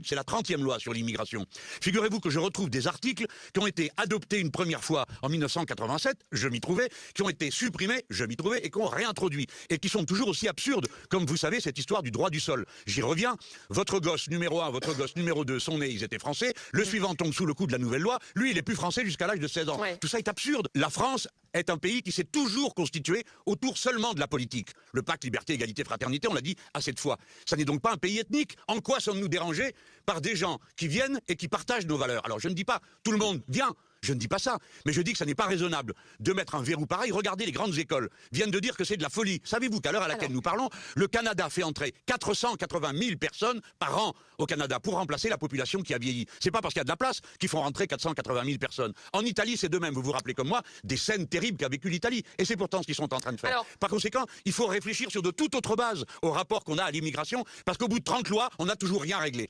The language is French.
c'est la 30e loi sur l'immigration. Figurez-vous que je retrouve des articles qui ont été adoptés une première fois en 1987, je m'y trouvais, qui ont été supprimés, je m'y trouvais, et qui ont réintroduit, et qui sont toujours aussi absurdes, comme vous savez cette histoire du droit du sol. J'y reviens, votre gosse numéro 1, votre gosse numéro 2 sont nés, ils étaient français, le suivant tombe sous le coup de la nouvelle loi, lui il est plus français jusqu'à l'âge de 16 ans. Ouais. Tout ça est absurde. La France est un pays qui s'est toujours constitué autour seulement de la politique. Le pacte liberté, égalité, fraternité, on l'a dit assez de fois. Ça n'est donc pas un pays ethnique. En quoi sommes-nous dérangés par des gens qui viennent et qui partagent nos valeurs? Alors je ne dis pas tout le monde vient. Je ne dis pas ça, mais je dis que ça n'est pas raisonnable de mettre un verrou pareil. Regardez, les grandes écoles viennent de dire que c'est de la folie. Savez-vous qu'à l'heure à laquelle nous parlons, le Canada fait entrer 480 000 personnes par an au Canada pour remplacer la population qui a vieilli. C'est pas parce qu'il y a de la place qu'ils font rentrer 480 000 personnes. En Italie, c'est de même. Vous vous rappelez comme moi des scènes terribles qu'a vécu l'Italie. Et c'est pourtant ce qu'ils sont en train de faire. Alors, par conséquent, il faut réfléchir sur de toute autre base au rapport qu'on a à l'immigration, parce qu'au bout de 30 lois, on n'a toujours rien réglé.